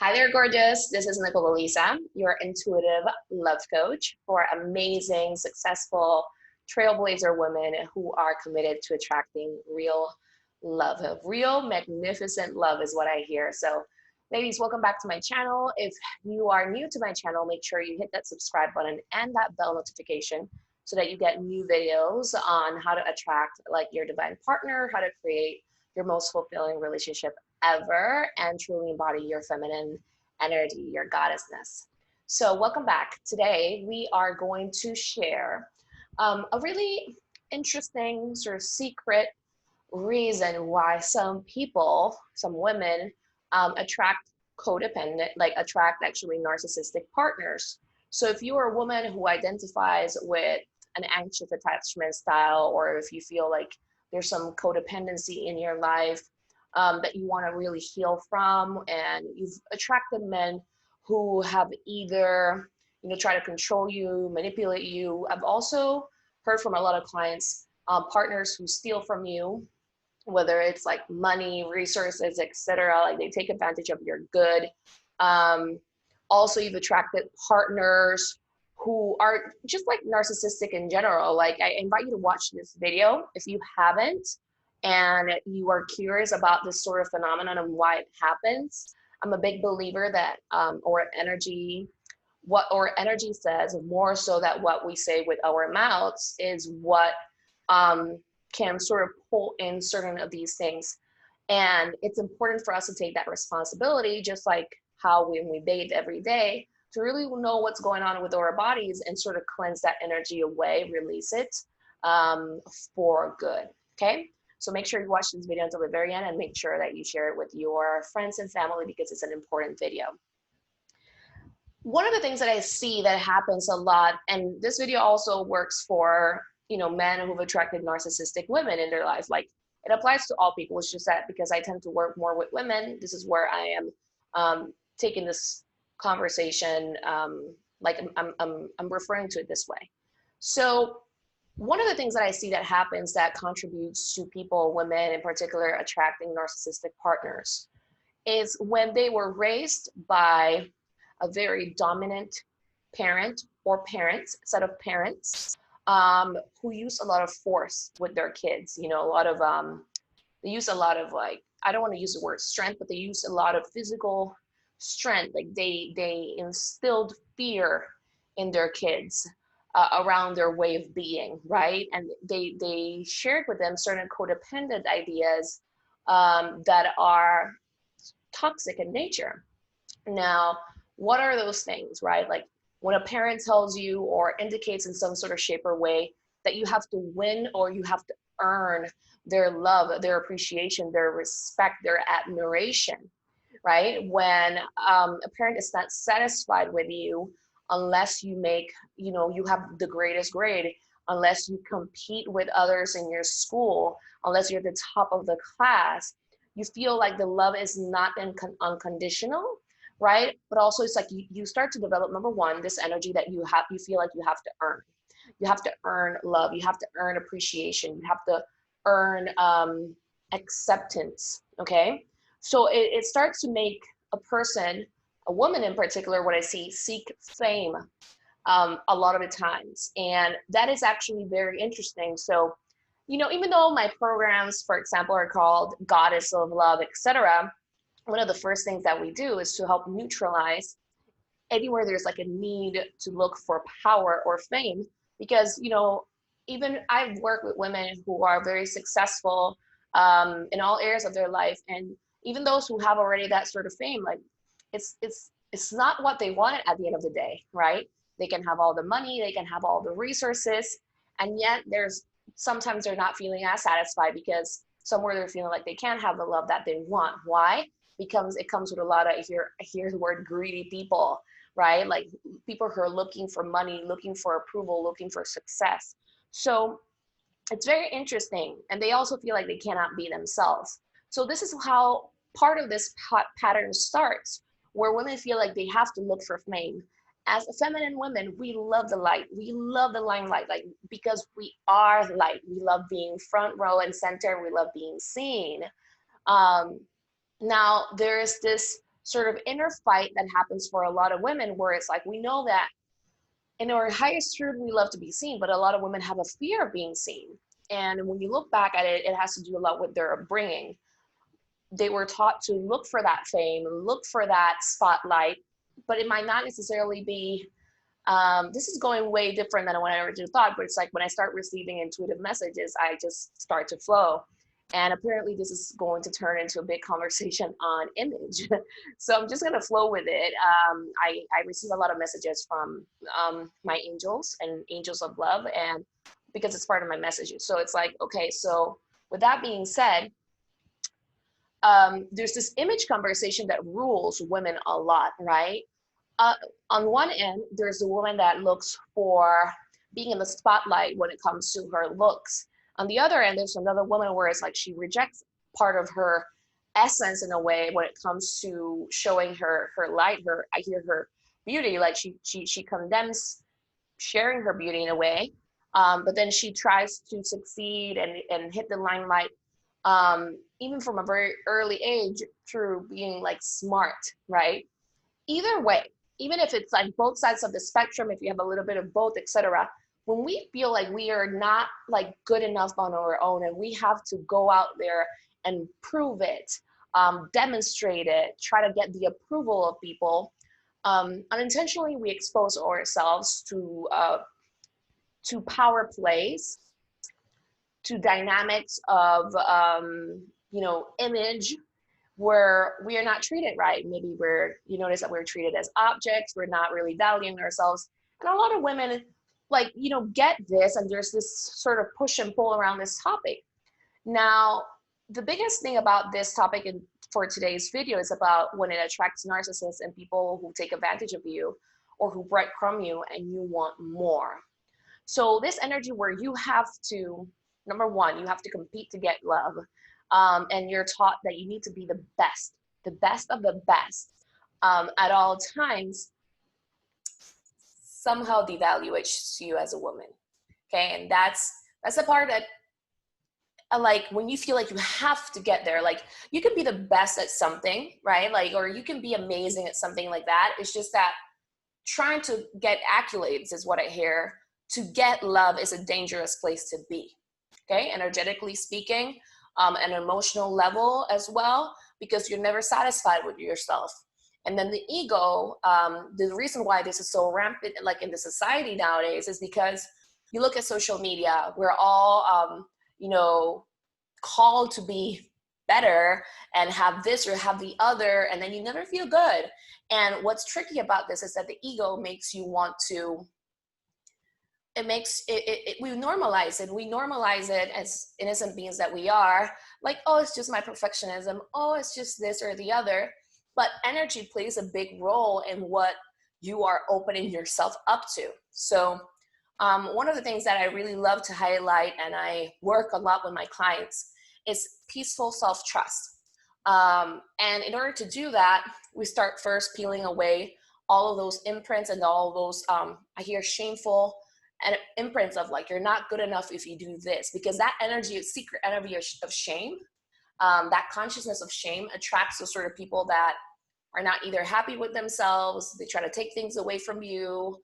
Hi there, gorgeous. This is Nicoleelissa, your intuitive love coach for amazing, successful trailblazer women who are committed to attracting real love. Real, magnificent love is what I hear. So, ladies, welcome back to my channel. If you are new to my channel, make sure you hit that subscribe button and that bell notification so that you get new videos on how to attract like your divine partner, how to create your most fulfilling relationship ever, and truly embody your feminine energy, your goddessness. So welcome back. Today we are going to share a really interesting sort of secret reason why some people, some women, attract codependent, like attract actually narcissistic partners. So if you are a woman who identifies with an anxious attachment style, or if you feel like there's some codependency in your life that you want to really heal from, and you've attracted men who have either try to control you, manipulate you. I've also heard from a lot of clients, partners who steal from you, whether it's like money, resources, etc. Like they take advantage of your good. Also, you've attracted partners who are just like narcissistic in general. Like I invite you to watch this video if you haven't, and you are curious about this sort of phenomenon and why it happens. I'm a big believer that what our energy says, more so that what we say with our mouths is what can sort of pull in certain of these things. And it's important for us to take that responsibility, just like how when we bathe every day, to really know what's going on with our bodies and sort of cleanse that energy away, release it for good, okay? So make sure you watch this video until the very end, and make sure that you share it with your friends and family because it's an important video. One of the things that I see that happens a lot, and this video also works for men who've attracted narcissistic women in their lives. Like it applies to all people. It's just that because I tend to work more with women, this is where I am taking this conversation, like I'm referring to it this way. So one of the things that I see that happens that contributes to people, women in particular, attracting narcissistic partners is when they were raised by a very dominant parent or parents, set of parents, who use a lot of force with their kids. They use a lot of, like, I don't want to use the word strength, but they use a lot of physical strength. Like they instilled fear in their kids around their way of being, right? And they shared with them certain codependent ideas that are toxic in nature. Now, what are those things, right? Like when a parent tells you or indicates in some sort of shape or way that you have to win or you have to earn their love, their appreciation, their respect, their admiration, right? When a parent is not satisfied with you unless you make, you have the greatest grade, unless you compete with others in your school, unless you're at the top of the class, you feel like the love is not unconditional, right? But also it's like you start to develop, number one, this energy that you feel like you have to earn. You have to earn love. You have to earn appreciation. You have to earn acceptance, okay? So it starts to make a person, a woman in particular, what I see, seek fame a lot of the times. And that is actually very interesting. So, even though my programs, for example, are called Goddess of Love, etc., one of the first things that we do is to help neutralize anywhere there's like a need to look for power or fame. Because, even I've worked with women who are very successful in all areas of their life. And even those who have already that sort of fame, like it's not what they want at the end of the day, right? They can have all the money, they can have all the resources, and yet sometimes they're not feeling as satisfied because somewhere they're feeling like they can't have the love that they want. Why? Because it comes with a lot of, I hear the word greedy people, right? Like people who are looking for money, looking for approval, looking for success. So it's very interesting. And they also feel like they cannot be themselves. So this is how part of this pattern starts, where women feel like they have to look for fame. As feminine women, we love the light. We love the limelight, like, because we are light. We love being front row and center. We love being seen. Now, there is this sort of inner fight that happens for a lot of women, where it's like, we know that in our highest truth, we love to be seen, but a lot of women have a fear of being seen. And when you look back at it, it has to do a lot with their upbringing. They were taught to look for that fame, look for that spotlight, but it might not necessarily be, this is going way different than what I originally thought, but it's like when I start receiving intuitive messages, I just start to flow. And apparently this is going to turn into a big conversation on image. So I'm just gonna flow with it. I receive a lot of messages from my angels and angels of love, and because it's part of my messages. So it's like, okay, so with that being said, there's this image conversation that rules women a lot, right? On one end, there's the woman that looks for being in the spotlight when it comes to her looks. On the other end, there's another woman where it's like she rejects part of her essence in a way when it comes to showing her light, I hear her beauty, like she condemns sharing her beauty in a way, but then she tries to succeed and hit the limelight, even from a very early age, through being like smart, right? Either way, even if it's like both sides of the spectrum, if you have a little bit of both, etc., when we feel like we are not like good enough on our own and we have to go out there and prove it, demonstrate it, try to get the approval of people, unintentionally we expose ourselves to power plays, to dynamics of image, where we are not treated right. Maybe you notice that we're treated as objects, we're not really valuing ourselves. And a lot of women get this, and there's this sort of push and pull around this topic. Now, the biggest thing about this topic and for today's video is about when it attracts narcissists and people who take advantage of you or who breadcrumb you and you want more. So this energy where you have to, number one, you have to compete to get love. And you're taught that you need to be the best of the best at all times, somehow devaluates you as a woman. Okay, and that's the part that, like, when you feel like you have to get there, like you can be the best at something, right? Like, or you can be amazing at something like that. It's just that trying to get accolades is what I hear. To get love is a dangerous place to be. Okay, energetically speaking, an emotional level as well, because you're never satisfied with yourself. And then the ego, the reason why this is so rampant, like in the society nowadays, is because you look at social media, we're all, called to be better and have this or have the other, and then you never feel good. And what's tricky about this is that the ego makes you want to, we normalize it. We normalize it as innocent beings that we are, like, oh, it's just my perfectionism. Oh, it's just this or the other. But energy plays a big role in what you are opening yourself up to. So one of the things that I really love to highlight, and I work a lot with my clients, is peaceful self-trust. And in order to do that, we start first peeling away all of those imprints and all of those, I hear shameful and imprints of like, you're not good enough if you do this, because that energy, secret energy of shame, that consciousness of shame attracts those sort of people that are not either happy with themselves, they try to take things away from you,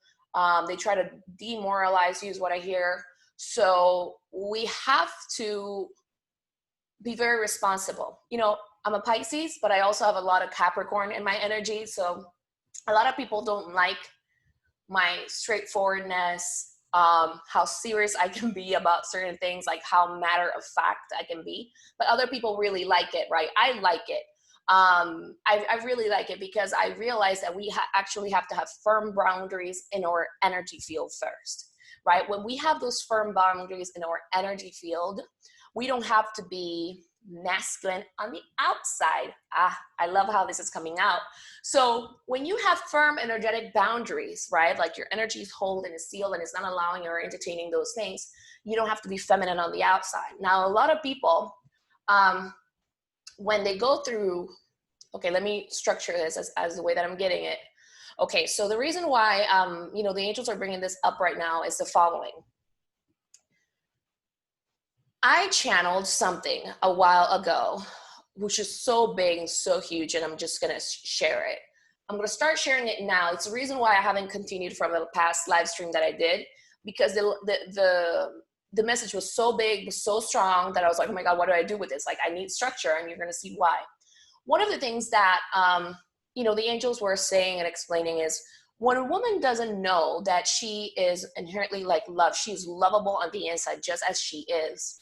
they try to demoralize you is what I hear. So we have to be very responsible. I'm a Pisces, but I also have a lot of Capricorn in my energy. So a lot of people don't like my straightforwardness, how serious I can be about certain things, like how matter of fact I can be, but other people really like it, right? I like it. I really like it because I realize that we actually have to have firm boundaries in our energy field first, right? When we have those firm boundaries in our energy field, we don't have to be masculine on the outside. I love how this is coming out. So when you have firm energetic boundaries, right? Like your energy is holding and is sealed and it's not allowing or entertaining those things, you don't have to be feminine on the outside. Now, a lot of people, when they go through, okay, let me structure this as the way that I'm getting it. Okay, so the reason why, the angels are bringing this up right now is the following. I channeled something a while ago which is so big and so huge, and I'm just gonna share it. I'm gonna start sharing it now. It's the reason why I haven't continued from the past live stream that I did, because the message was so big, was so strong, that I was like, oh my God, what do I do with this? Like, I need structure, and you're gonna see why. One of the things that the angels were saying and explaining is, when a woman doesn't know that she is inherently like love, she's lovable on the inside just as she is,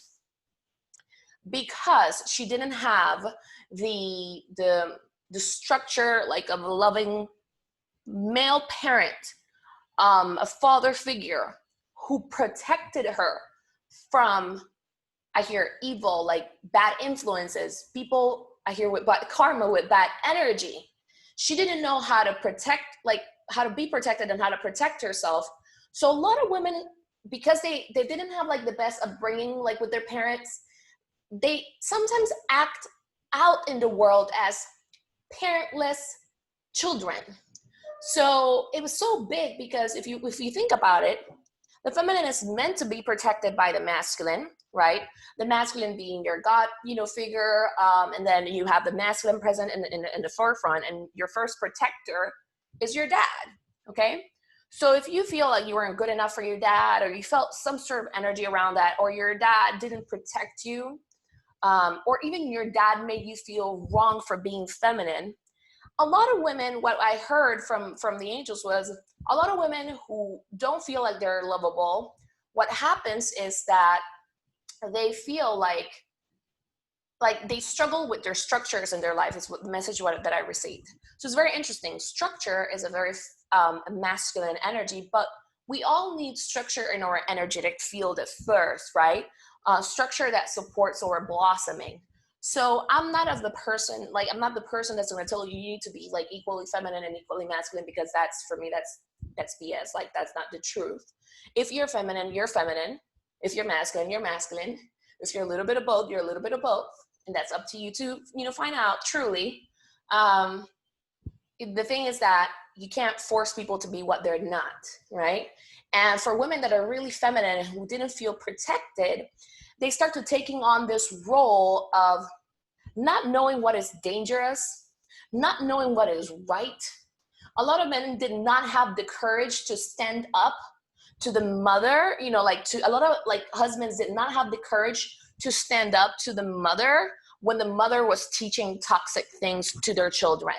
because she didn't have the structure like of a loving male parent, a father figure who protected her from, I hear, evil, like bad influences, people, I hear, with bad karma, with bad energy. She didn't know how to protect, like how to be protected and how to protect herself. So a lot of women, because they didn't have like the best upbringing, like with their parents, they sometimes act out in the world as parentless children. So it was so big, because if you think about it, the feminine is meant to be protected by the masculine, right? The masculine being your God, figure, and then you have the masculine present in the forefront, and your first protector is your dad, okay? So if you feel like you weren't good enough for your dad, or you felt some sort of energy around that, or your dad didn't protect you, or even your dad made you feel wrong for being feminine, a lot of women, what I heard from the angels was, a lot of women who don't feel like they're lovable, what happens is that they feel like they struggle with their structures in their life, is what the message that I received. So it's very interesting. Structure is a very masculine energy, but we all need structure in our energetic field at first, right? Structure that supports our blossoming. So I'm not the person that's going to tell you need to be like equally feminine and equally masculine, because that's, for me, that's BS. Like, that's not the truth. If you're feminine, you're feminine. If you're masculine, you're masculine. If you're a little bit of both, you're a little bit of both. And that's up to you to, find out truly. The thing is that you can't force people to be what they're not, right? And for women that are really feminine, who didn't feel protected, they start to taking on this role of not knowing what is dangerous, not knowing what is right. A lot of men did not have the courage to stand up to the mother, a lot of husbands did not have the courage to stand up to the mother when the mother was teaching toxic things to their children.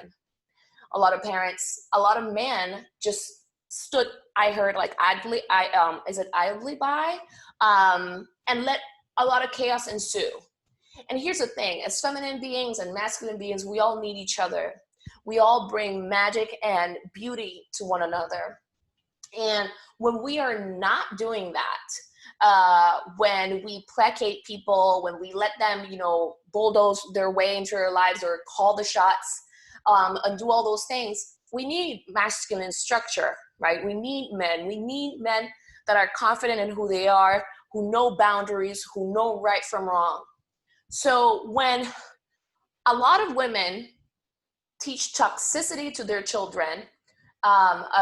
A lot of men just stood, I heard, idly by, and let a lot of chaos ensue. And here's the thing, as feminine beings and masculine beings, we all need each other. We all bring magic and beauty to one another. And when we are not doing that, when we placate people, when we let them, bulldoze their way into our lives, or call the shots, and do all those things, we need masculine structure, right? We need men that are confident in who they are, who know boundaries, who know right from wrong. So when a lot of women teach toxicity to their children,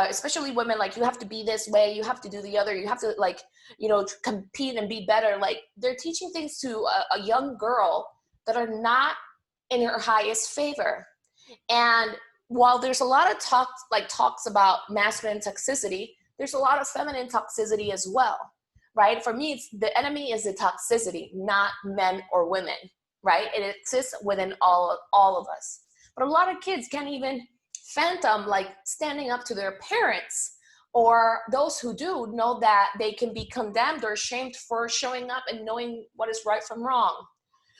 especially women, like, you have to be this way, you have to do the other, you have to compete and be better. Like, they're teaching things to a young girl that are not in her highest favor. And while there's a lot of talks about masculine toxicity, there's a lot of feminine toxicity as well, right? For me, the enemy is the toxicity, not men or women, right? It exists within all of us. But a lot of kids can't even fathom standing up to their parents, or those who do know that they can be condemned or shamed for showing up and knowing what is right from wrong.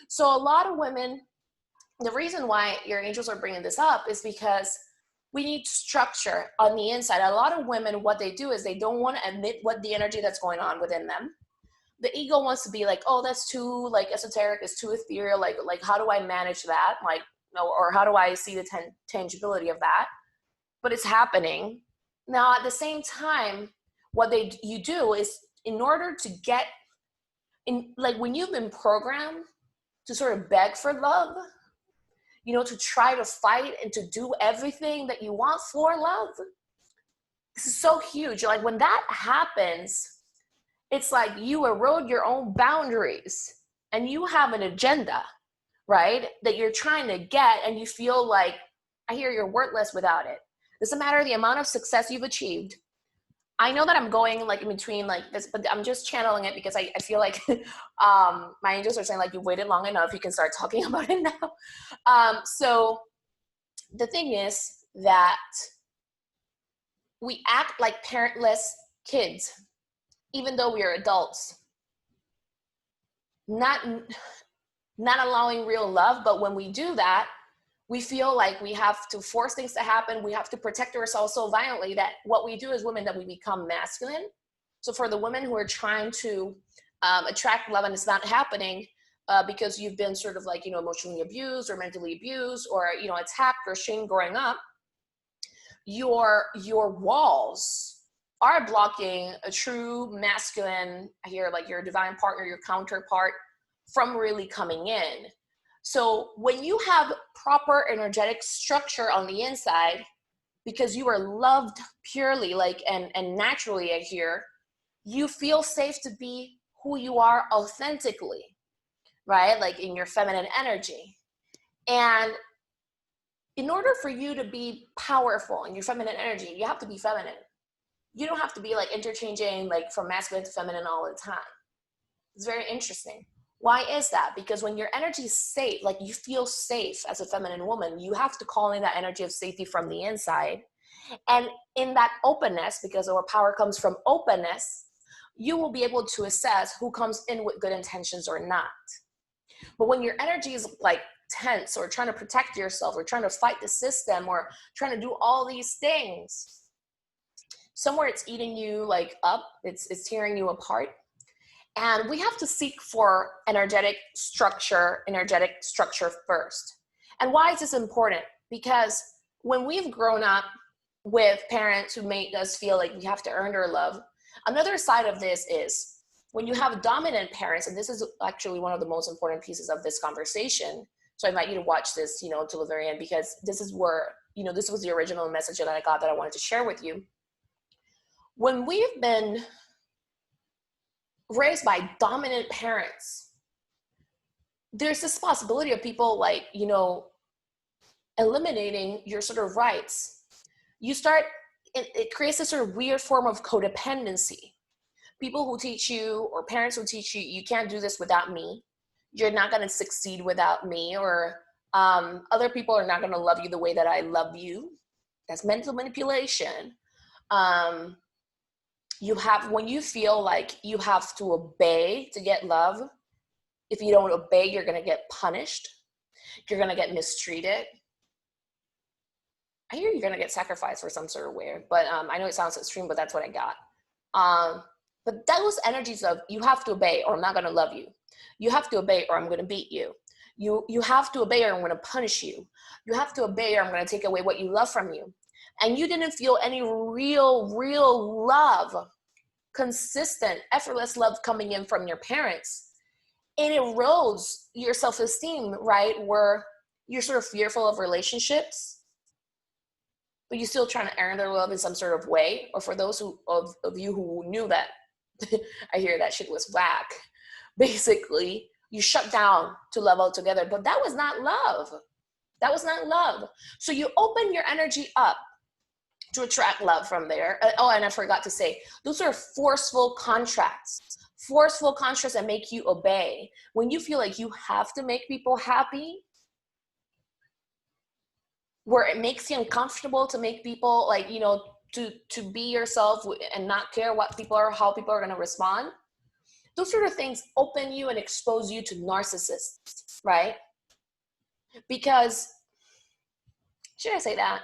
So a lot of women, the reason why your angels are bringing this up is because we need structure on the inside. A lot of women, what they do is they don't want to admit what the energy that's going on within them. The ego wants to be like, oh, that's too esoteric, it's too ethereal. Like how do I manage that? Or how do I see the tangibility of that? But it's happening. Now, at the same time, what you do is, in order to get in, when you've been programmed to sort of beg for love, to try to fight and to do everything that you want for love, this is so huge. When that happens, it's like you erode your own boundaries and you have an agenda, right? That you're trying to get, and you feel like, I hear you're worthless without it. Doesn't matter the amount of success you've achieved. I know that I'm going like in between like this, but I'm just channeling it because I feel like my angels are saying like, you've waited long enough, you can start talking about it now. So the thing is that we act like parentless kids, even though we are adults, not allowing real love. But when we do that, we feel like we have to force things to happen. We have to protect ourselves so violently that what we do as women, that we become masculine. So for the women who are trying to attract love and it's not happening because you've been sort of like, emotionally abused or mentally abused or, attacked or shamed growing up, your walls are blocking a true masculine, I hear like your divine partner, your counterpart, from really coming in. So when you have proper energetic structure on the inside, because you are loved purely, like, and naturally, I hear, you feel safe to be who you are authentically, right? Like in your feminine energy. And in order for you to be powerful in your feminine energy, you have to be feminine. You don't have to be like interchanging like from masculine to feminine all the time. It's very interesting. Why is that? Because when your energy is safe, like you feel safe as a feminine woman, you have to call in that energy of safety from the inside. And in that openness, because our power comes from openness, you will be able to assess who comes in with good intentions or not. But when your energy is like tense or trying to protect yourself or trying to fight the system or trying to do all these things, somewhere it's eating you like up, it's tearing you apart. And we have to seek for energetic structure first. And why is this important? Because when we've grown up with parents who made us feel like we have to earn their love, another side of this is when you have dominant parents, and this is actually one of the most important pieces of this conversation. So I invite you to watch this, until the very end, because this is where, this was the original message that I got that I wanted to share with you. When we've been raised by dominant parents, there's this possibility of people like, eliminating your sort of rights. It creates this sort of weird form of codependency. People who teach you, or parents who teach you, you can't do this without me. You're not going to succeed without me, or other people are not going to love you the way that I love you. That's mental manipulation. When you feel like you have to obey to get love, if you don't obey, you're going to get punished. You're going to get mistreated. I hear you're going to get sacrificed for some sort of way, but I know it sounds extreme, but that's what I got. But those energies of you have to obey or I'm not going to love you. You have to obey or I'm going to beat you. You have to obey or I'm going to punish you. You have to obey or I'm going to take away what you love from you. And you didn't feel any real love, consistent, effortless love coming in from your parents. It erodes your self-esteem, right? Where you're sort of fearful of relationships, but you're still trying to earn their love in some sort of way. Or for those of you who knew that, I hear that shit was whack. Basically, you shut down to love altogether, but that was not love. That was not love. So you open your energy up to attract love from there. Oh, and I forgot to say, those are forceful contracts that make you obey. When you feel like you have to make people happy, where it makes you uncomfortable to make people like, to be yourself and not care what people are, how people are going to respond. Those sort of things open you and expose you to narcissists, right? Because, should I say that?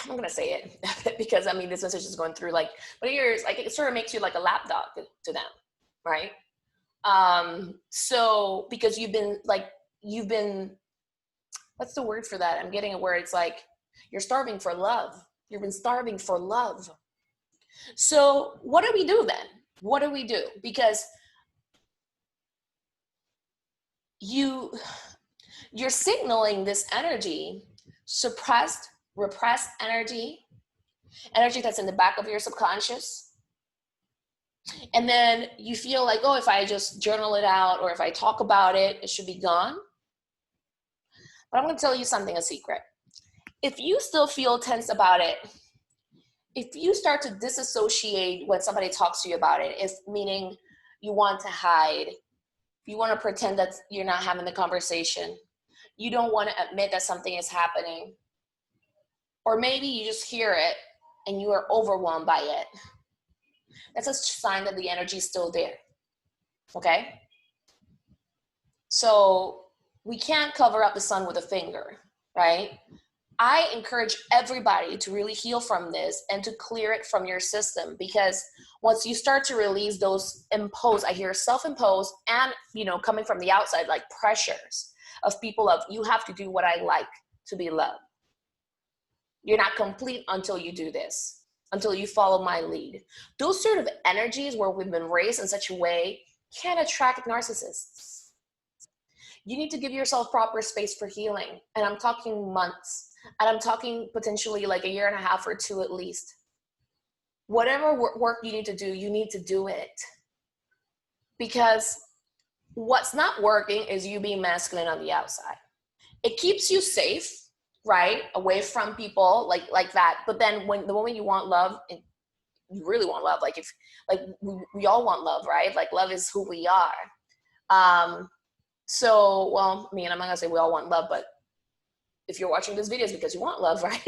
I'm going to say it because this message is going through like, but yours, like it sort of makes you like a lapdog to them, right? So because you've been, what's the word for that? I'm getting a word. It's like you're starving for love. You've been starving for love. So what do we do then? What do we do? Because you're signaling this energy, repressed energy that's in the back of your subconscious, And then you feel like, oh, if I just journal it out or if I talk about it, it should be gone. But I'm going to tell you something, a secret. If you still feel tense about it, if you start to disassociate when somebody talks to you about it, if meaning you want to hide, you want to pretend that you're not having the conversation, you don't want to admit that something is happening, or maybe you just hear it and you are overwhelmed by it, that's a sign that the energy is still there. Okay? So we can't cover up the sun with a finger, right? I encourage everybody to really heal from this and to clear it from your system, because once you start to release those imposed, I hear self-imposed and, coming from the outside, like pressures of people of, you have to do what I like to be loved. You're not complete until you do this, until you follow my lead. Those sort of energies where we've been raised in such a way can attract narcissists. You need to give yourself proper space for healing. And I'm talking months. And I'm talking potentially like a year and a half or 2 at least. Whatever work you need to do it. Because what's not working is you being masculine on the outside. It keeps you safe, right? Away from people like that. But then the moment you want love, and you really want love, we all want love, right? Like love is who we are. So, well, I'm not gonna say we all want love, but if you're watching this video, it's because you want love, right?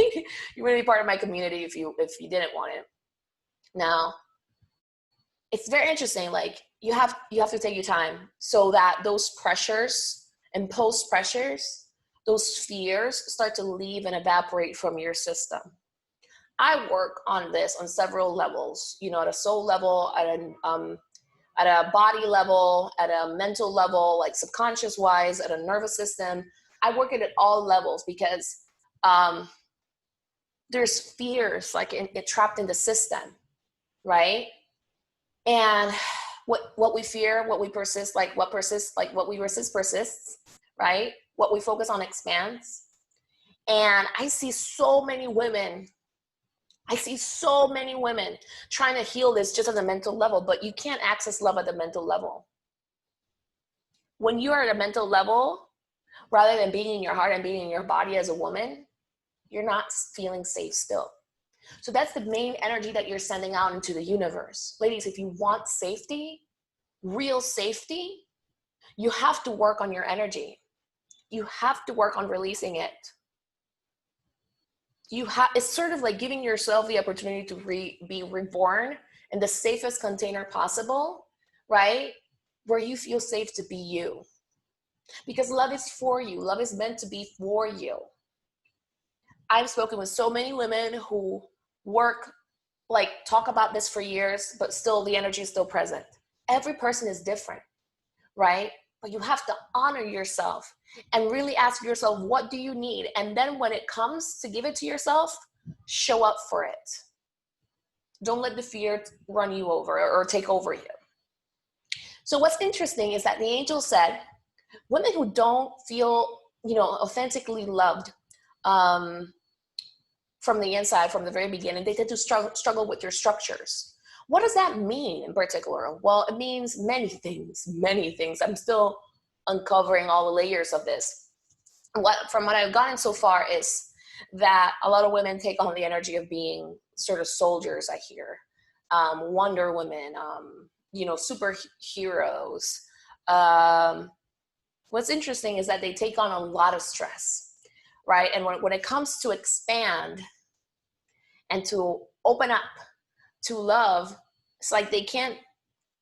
You're gonna be part of my community if you didn't want it. Now, it's very interesting. Like you have to take your time so that those pressures, imposed pressures, those fears start to leave and evaporate from your system. I work on this on several levels. At a soul level, at a body level, at a mental level, like subconscious wise, at a nervous system. I work it at all levels because there's fears like it trapped in the system, right? And what we fear, what we persist, like what we resist persists, right? What we focus on expands. And I see so many women trying to heal this just at the mental level, but you can't access love at the mental level. When you are at a mental level, rather than being in your heart and being in your body as a woman, you're not feeling safe still. So that's the main energy that you're sending out into the universe. Ladies, if you want safety, real safety, you have to work on your energy. You have to work on releasing it. It's sort of like giving yourself the opportunity to be reborn in the safest container possible, right? Where you feel safe to be you. Because love is for you. Love is meant to be for you. I've spoken with so many women who talk about this for years, but still the energy is still present. Every person is different, right? But you have to honor yourself and really ask yourself, what do you need? And then when it comes to give it to yourself, show up for it. Don't let the fear run you over or take over you. So what's interesting is that the angel said, women who don't feel, authentically loved from the inside, from the very beginning, they tend to struggle with their structures. What does that mean in particular? Well, it means many things. I'm still uncovering all the layers of this. From what I've gotten so far is that a lot of women take on the energy of being sort of soldiers, I hear. Wonder Women, superheroes. What's interesting is that they take on a lot of stress, right? And when it comes to expand and to open up to love, it's like they can't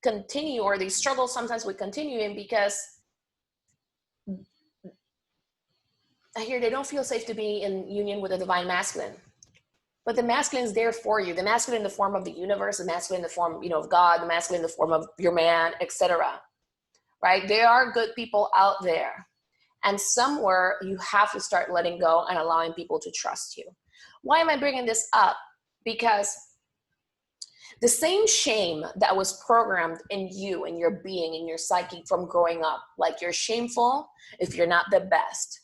continue, or they struggle sometimes with continuing because I hear they don't feel safe to be in union with the divine masculine. But the masculine is there for you. The masculine in the form of the universe, the masculine in the form, of God, the masculine in the form of your man, etc. Right? There are good people out there. And somewhere you have to start letting go and allowing people to trust you. Why am I bringing this up? Because the same shame that was programmed in you, in your being, in your psyche from growing up, like you're shameful if you're not the best.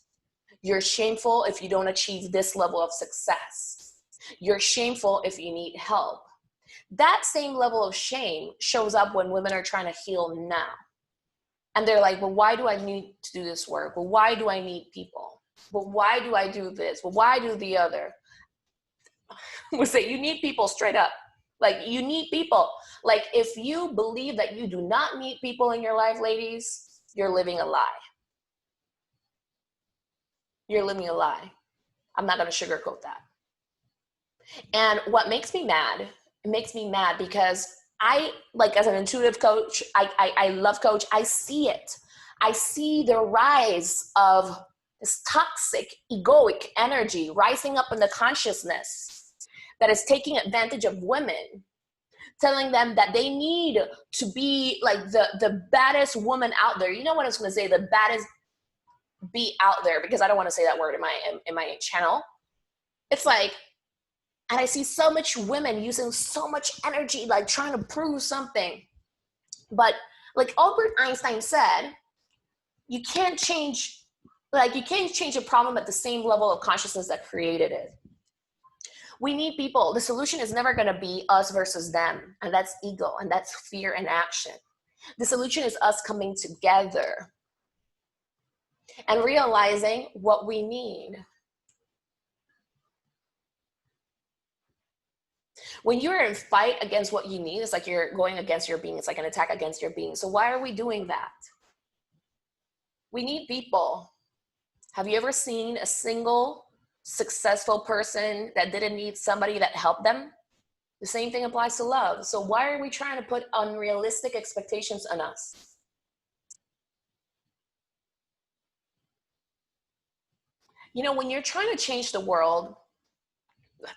You're shameful if you don't achieve this level of success. You're shameful if you need help. That same level of shame shows up when women are trying to heal now. And they're like, well, why do I need to do this work? Well, why do I need people? Well, why do I do this? Well, why do the other? We say you need people straight up. Like, you need people. Like, if you believe that you do not need people in your life, ladies, you're living a lie. You're living a lie. I'm not going to sugarcoat that. And what makes me mad, it makes me mad because I, like, as an intuitive coach, I love coach. I see it. I see the rise of this toxic, egoic energy rising up in the consciousness that is taking advantage of women, telling them that they need to be like the baddest woman out there. You know what I was going to say? The baddest be out there, because I don't want to say that word in my channel. It's like, and I see so much women using so much energy, like trying to prove something. But like Albert Einstein said, you can't change a problem at the same level of consciousness that created it. We need people. The solution is never going to be us versus them. And that's ego, and that's fear and action. The solution is us coming together and realizing what we need. When you're in fight against what you need, it's like you're going against your being. It's like an attack against your being. So why are we doing that? We need people. Have you ever seen a single successful person that didn't need somebody that helped them? The same thing applies to love. So why are we trying to put unrealistic expectations on us? You know, when you're trying to change the world,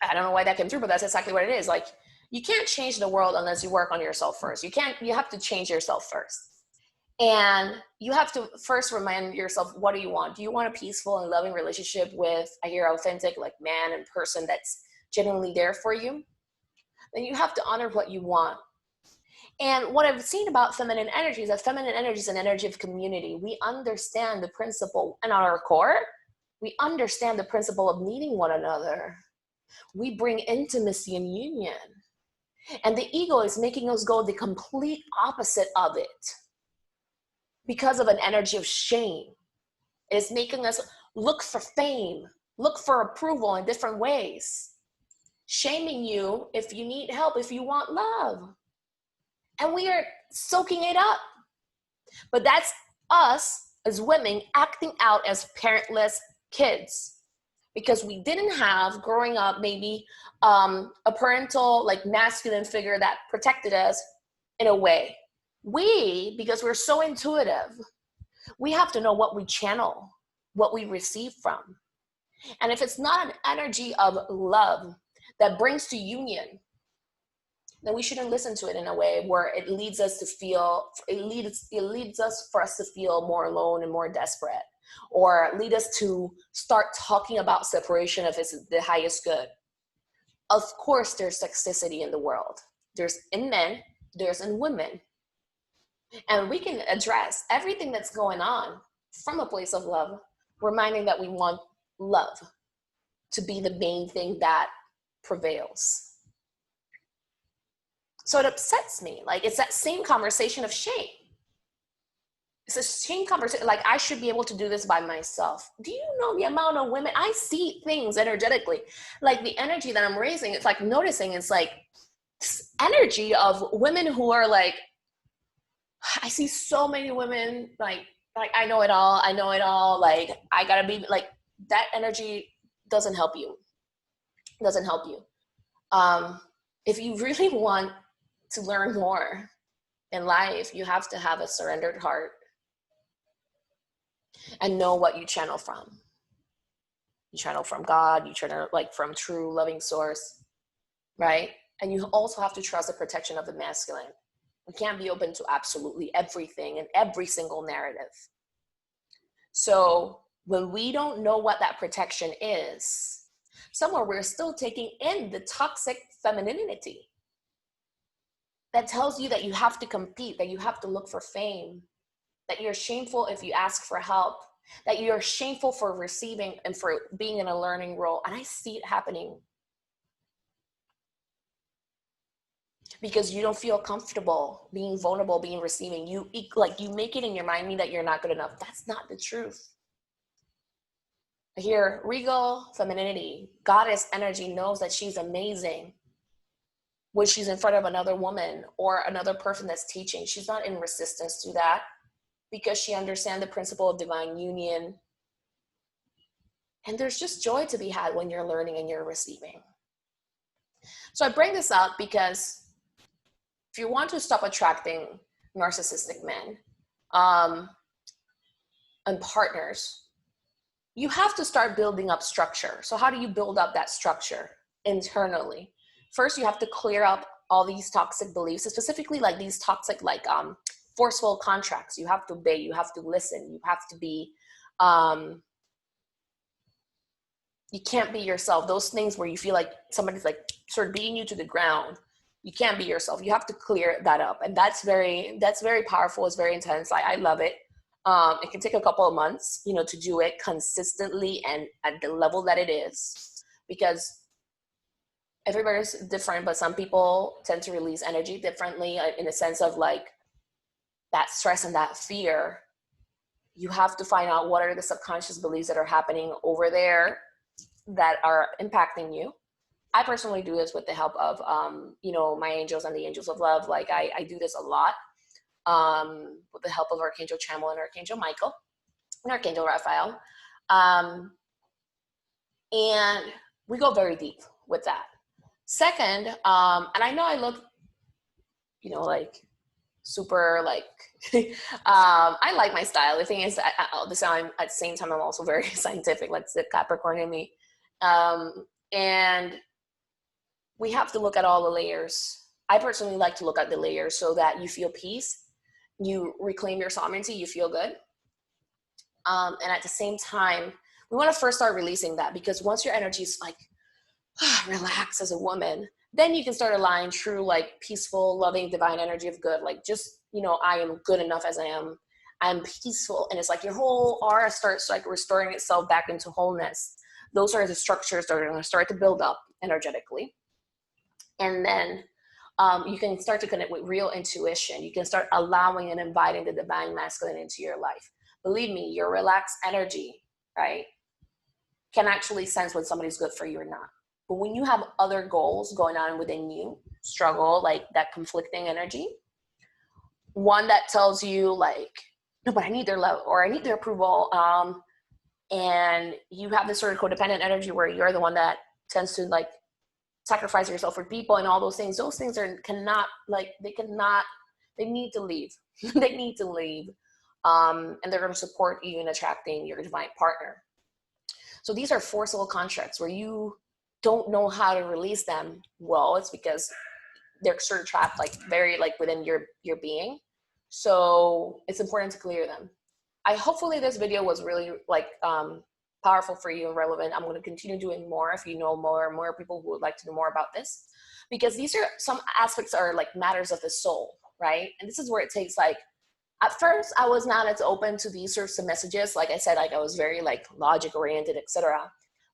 I don't know why that came through, but that's exactly what it is. Like, you can't change the world unless you work on yourself first. You have to change yourself first. And you have to first remind yourself, what do you want? Do you want a peaceful and loving relationship with, I hear authentic, like man and person that's genuinely there for you? Then you have to honor what you want. And what I've seen about feminine energy is that feminine energy is an energy of community. We understand the principle, and at our core, we understand the principle of needing one another. We bring intimacy and union. And the ego is making us go the complete opposite of it because of an energy of shame. It's making us look for fame, look for approval in different ways, shaming you if you need help, if you want love. And we are soaking it up. But that's us as women acting out as parentless kids, because we didn't have, growing up, maybe a parental, like masculine figure that protected us in a way. Because we're so intuitive, we have to know what we channel, what we receive from. And if it's not an energy of love that brings to union, then we shouldn't listen to it in a way where it leads us to feel, it leads us for us to feel more alone and more desperate, or lead us to start talking about separation if it's the highest good. Of course, there's toxicity in the world. There's in men, there's in women. And we can address everything that's going on from a place of love, reminding that we want love to be the main thing that prevails. So it upsets me. Like, it's that same conversation of shame. It's a shame conversation. Like, I should be able to do this by myself. Do you know the amount of women? I see things energetically. Like, the energy that I'm raising, it's like noticing, it's like this energy of women who are like, I see so many women like I know it all. I know it all. Like, I gotta be like, that energy doesn't help you. It doesn't help you. If you really want to learn more in life, you have to have a surrendered heart and know what you channel from. You channel from God, you channel like from true loving source, right? And you also have to trust the protection of the masculine. We can't be open to absolutely everything and every single narrative. So when we don't know what that protection is, somewhere we're still taking in the toxic femininity that tells you that you have to compete, that you have to look for fame, that you're shameful if you ask for help, that you're shameful for receiving and for being in a learning role. And I see it happening. because you don't feel comfortable being vulnerable, being receiving. You make it in your mind that you're not good enough. That's not the truth. Here, regal femininity, goddess energy knows that she's amazing when she's in front of another woman or another person that's teaching. She's not in resistance to that because she understands the principle of divine union. And there's just joy to be had when you're learning and you're receiving. So I bring this up because if you want to stop attracting narcissistic men and partners, you have to start building up structure. So how do you build up that structure internally? First, you have to clear up all these toxic beliefs, specifically like these toxic, forceful contracts. You have to obey, you have to listen, you have to be, you can't be yourself. Those things where you feel like somebody's like sort of beating you to the ground, you can't be yourself. You have to clear that up. And that's very powerful. It's very intense. I love it. It can take a couple of months, to do it consistently and at the level that it is, because everybody's different, but some people tend to release energy differently in the sense of like that stress and that fear. You have to find out what are the subconscious beliefs that are happening over there that are impacting you. I personally do this with the help of, my angels and the angels of love. Like I do this a lot with the help of Archangel Chamuel and Archangel Michael and Archangel Raphael. And we go very deep with that. Second, and I know I look, super I like my style. The thing is, at the same time, I'm also very scientific, like the Capricorn in me. And we have to look at all the layers. I personally like to look at the layers so that you feel peace, you reclaim your sovereignty, you feel good. And at the same time, we want to first start releasing that, because once your energy is relax as a woman, then you can start allowing true, peaceful, loving, divine energy of good. I am good enough as I am. I'm peaceful. And it's like your whole aura starts restoring itself back into wholeness. Those are the structures that are going to start to build up energetically. And then you can start to connect with real intuition. You can start allowing and inviting the divine masculine into your life. Believe me, your relaxed energy, right, can actually sense when somebody's good for you or not. But when you have other goals going on within you, struggle, that conflicting energy, one that tells you no, but I need their love or I need their approval. And you have this sort of codependent energy where you're the one that tends to sacrifice yourself for people and all those things. Those things they need to leave. They need to leave. And they're going to support you in attracting your divine partner. So these are forcible contracts where you don't know how to release them. Well, it's because they're sort of trapped very within your being. So it's important to clear them. Hopefully this video was really powerful for you and relevant. I'm going to continue doing more if you know more people who would like to know more about this, because these are some aspects are matters of the soul, right? And this is where it takes at first I was not as open to these sorts of messages. Like I said, I was very logic oriented, etc.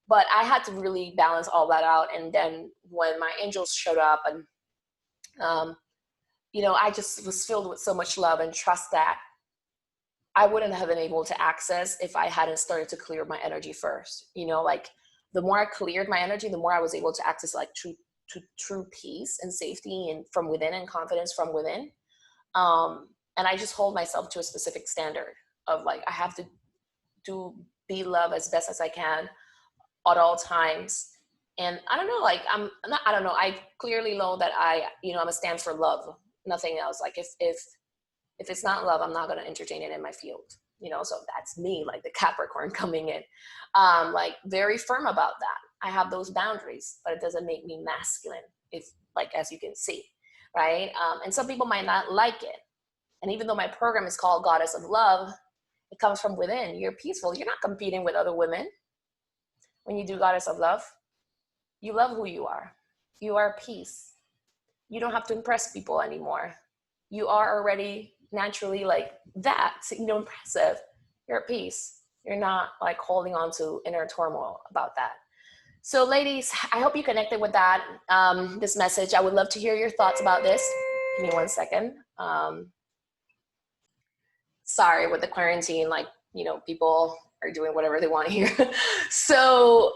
But I had to really balance all that out. And then when my angels showed up and, I just was filled with so much love and trust that I wouldn't have been able to access if I hadn't started to clear my energy first. The more I cleared my energy, the more I was able to access true peace and safety and from within and confidence from within. And I just hold myself to a specific standard of I have to be love as best as I can at all times. And I don't know, I clearly know that I'm a stand for love, nothing else. If it's not love, I'm not going to entertain it in my field, so that's me, the Capricorn coming in, very firm about that. I have those boundaries, but it doesn't make me masculine, as you can see, right? And some people might not like it. And even though my program is called Goddess of Love, it comes from within. You're peaceful. You're not competing with other women. When you do Goddess of Love, you love who you are. You are peace. You don't have to impress people anymore. You are already naturally that, impressive. You're at peace. You're not holding on to inner turmoil about that. So ladies, I hope you connected with that, this message. I would love to hear your thoughts about this. Give me 1 second. Sorry, with the quarantine, like, people are doing whatever they want here. So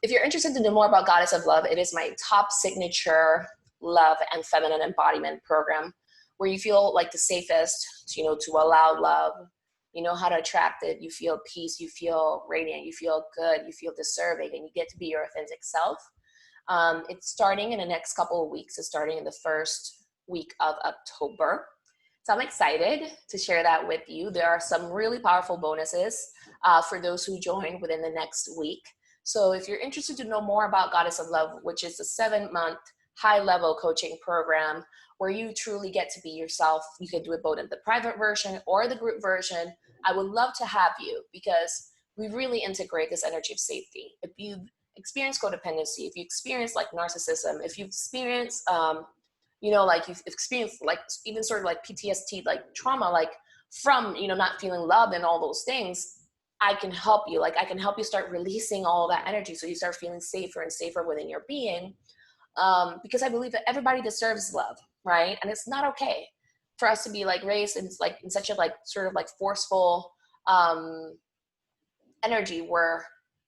if you're interested to know more about Goddess of Love, it is my top signature love and feminine embodiment program, where you feel like the safest, to allow love. You know how to attract it. You feel peace. You feel radiant. You feel good. You feel deserving, and you get to be your authentic self. It's starting in the next couple of weeks. It's starting in the first week of October. So I'm excited to share that with you. There are some really powerful bonuses for those who join within the next week. So if you're interested to know more about Goddess of Love, which is a 7-month high-level coaching program where you truly get to be yourself, you can do it both in the private version or the group version. I would love to have you, because we really integrate this energy of safety. If you experience codependency, if you experience like narcissism, if you experience like you've experienced like even sort of like PTSD, like trauma, like from, not feeling loved and all those things, I can help you. Like I can help you start releasing all of that energy, so you start feeling safer and safer within your being. Because I believe that everybody deserves love, right? And it's not okay for us to be like raised in like in such a like sort of like forceful energy where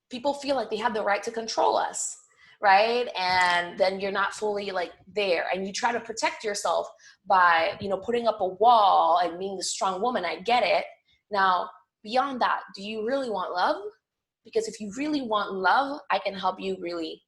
people feel like they have the right to control us, right? And then you're not fully like there, and you try to protect yourself by, putting up a wall and being the strong woman. I get it. Now, beyond that, do you really want love? Because if you really want love, I can help you really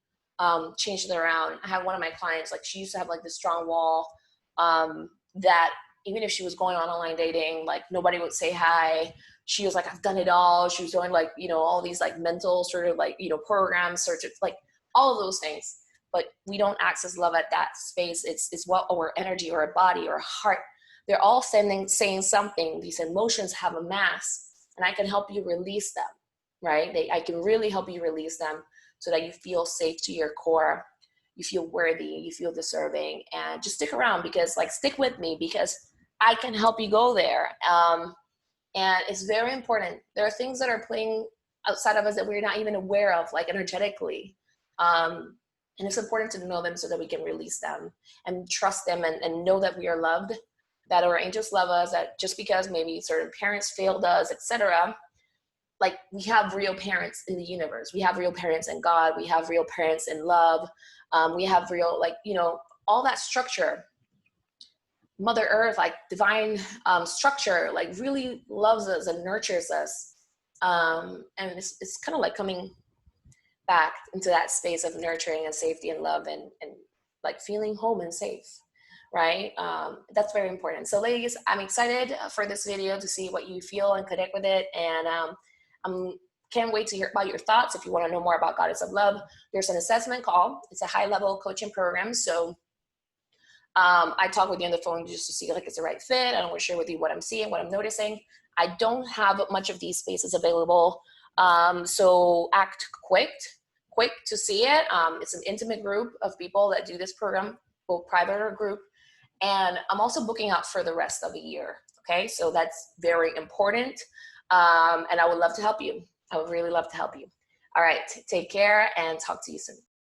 change it around. I had one of my clients, like she used to have like this strong wall that even if she was going on online dating, like nobody would say hi. She was like, I've done it all. She was doing like, all these like mental sort of like, programs, search, like all of those things. But we don't access love at that space. It's what our energy or our body or our heart, they're all saying something. These emotions have a mass, and I can help you release them, right? I can really help you release them so that you feel safe to your core. You feel worthy, you feel deserving, and just stick around, because like, stick with me, because I can help you go there. And it's very important. There are things that are playing outside of us that we're not even aware of, like energetically. And it's important to know them so that we can release them and trust them, and know that we are loved, that our angels love us, that just because maybe certain parents failed us, etc., like we have real parents in the universe. We have real parents in God. We have real parents in love. We have real, like, all that structure. Mother Earth, like divine structure, like really loves us and nurtures us. And it's kind of like coming back into that space of nurturing and safety and love, and like feeling home and safe, right? That's very important. So ladies, I'm excited for this video to see what you feel and connect with it. And can't wait to hear about your thoughts. If you want to know more about Goddess of Love, there's an assessment call. It's a high-level coaching program. So I talk with you on the phone just to see like it's the right fit. I don't want to share with you what I'm seeing, what I'm noticing. I don't have much of these spaces available. So act quick to see it. It's an intimate group of people that do this program, both private or group. And I'm also booking out for the rest of the year. Okay, so that's very important. And I would love to help you. I would really love to help you. All right, take care and talk to you soon.